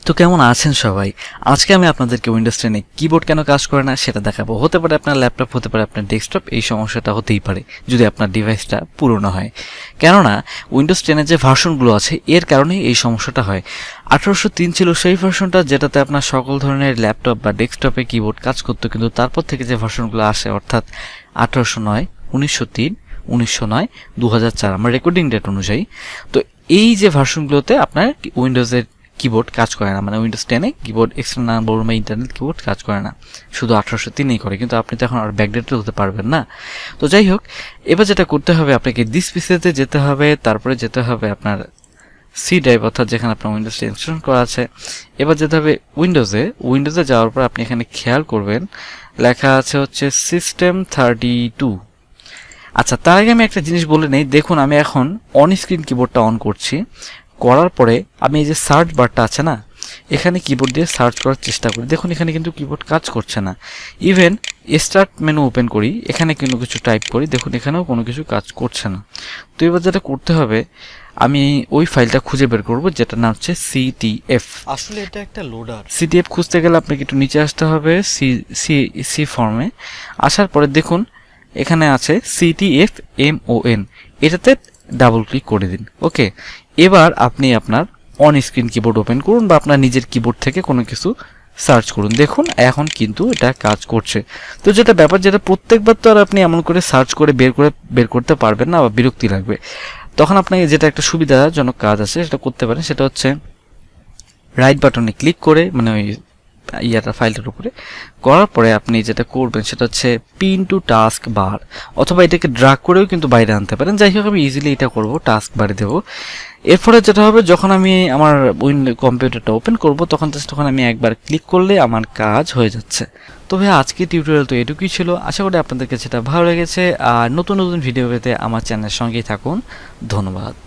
তো কেমন আছেন সবাই? আজকে আমি আপনাদেরকে উইন্ডোজ 10 এ কিবোর্ড কেন কাজ করে না সেটা দেখাবো। হতে পারে আপনার ল্যাপটপ, হতে পারে আপনার ডেস্কটপ, এই সমস্যাটা হতেই পারে যদি আপনার ডিভাইসটা পুরনো হয়। কেননা উইন্ডোজ 10 এর যে ভার্সনগুলো আছে এর কারণেই এই সমস্যাটা হয়। 1803 ছিল সেই ভার্সনটা যেটাতে আপনার সকল ধরনের ল্যাপটপ বা ডেস্কটপে কিবোর্ড কাজ করতো, কিন্তু তারপর থেকে যে ভার্সনগুলো আসে অর্থাৎ 1809, 1903, 1909, 2004 আমার রেকর্ডিং ডেট অনুযায়ী, তো এই যে ভার্সনগুলোতে আপনার উইন্ডোজের কিবোর্ড কাজ করে না, মানে উইন্ডোজ 10 এ কিবোর্ড এক্সটার্নাল বলুন বা ইন্টারনাল কিবোর্ড কাজ করে না, শুধু 1803 করে। কিন্তু আপনি তো এখন আর ব্যাকডেটেড হতে পারবেন না। তো যাই হোক, এবার যেটা করতে হবে আপনাকে দিস পিসিতে যেতে হবে, তারপরে যেতে হবে আপনার সি ড্রাইভ অর্থাৎ যেখানে আপনার উইন্ডোজটা ইনস্টল করা আছে। এবার যেতে হবে উইন্ডোজে যাওয়ার পর আপনি এখানে খেয়াল করবেন লেখা আছে হচ্ছে System32। আচ্ছা, তার আগে আমি একটা জিনিস বলে নেই। দেখুন, আমি এখন অন স্ক্রিন কিবোর্ডটা অন করছি, করার পরে আমি এই যে সার্চ বারটা আছে না, এখানে কিবোর্ড দিয়ে সার্চ করার চেষ্টা করি। দেখুন এখানে কিন্তু কিবোর্ড কাজ করছে না। ইভেন স্টার্ট মেনু ওপেন করি, এখানে কিন্তু কিছু টাইপ করি, দেখুন এখানেও কোনো কিছু কাজ করছে না। তো এবার যেটা করতে হবে, আমি ওই ফাইলটা খুঁজে বের করব যেটার নাম হচ্ছে সিটিএফ। আসলে এটা একটা লোডার। সিটিএফ খুঁজতে গেলে আপনাকে একটু নিচে আসতে হবে, সি ফর্মে আসার পরে দেখুন এখানে আছে CTFMON, এটাতে ডাবল ক্লিক করে দিন। ওকে, এবার আপনি আপনার অন স্ক্রিন কিবোর্ড ওপেন করুন বা আপনার নিজের কিবোর্ড থেকে কোনো কিছু সার্চ করুন। দেখুন এখন কিন্তু এটা কাজ করছে। তো যেটা ব্যাপার, যেটা প্রত্যেকবার তো আর আপনি এমন করে সার্চ করে বের করতে পারবেন না বা বিরক্তি লাগবে। তখন আপনাকে যেটা একটা সুবিধাজনক কাজ আছে সেটা করতে পারেন, সেটা হচ্ছে রাইট বাটনে ক্লিক করে, মানে ওই ফাইলটার উপরে করার পরে আপনি যেটা করবেন সেটা হচ্ছে পিন টু টাস্ক বার, অথবা এটাকে ড্রাগ করেও কিন্তু বাইরে আনতে পারেন। যাই হোক, আমি ইজিলি এটা করব, টাস্ক বারে দেবো। এরপরে যেটা হবে, যখন আমি আমার কম্পিউটারটা ওপেন করব তখন আমি একবার ক্লিক করলে আমার কাজ হয়ে যাচ্ছে। তবে আজকে টিউটোরিয়াল তো এটুকুই ছিল। আশা করি আপনাদের কাছে সেটা ভালো লেগেছে। আর নতুন নতুন ভিডিও পেতে আমার চ্যানেলের সঙ্গেই থাকুন। ধন্যবাদ।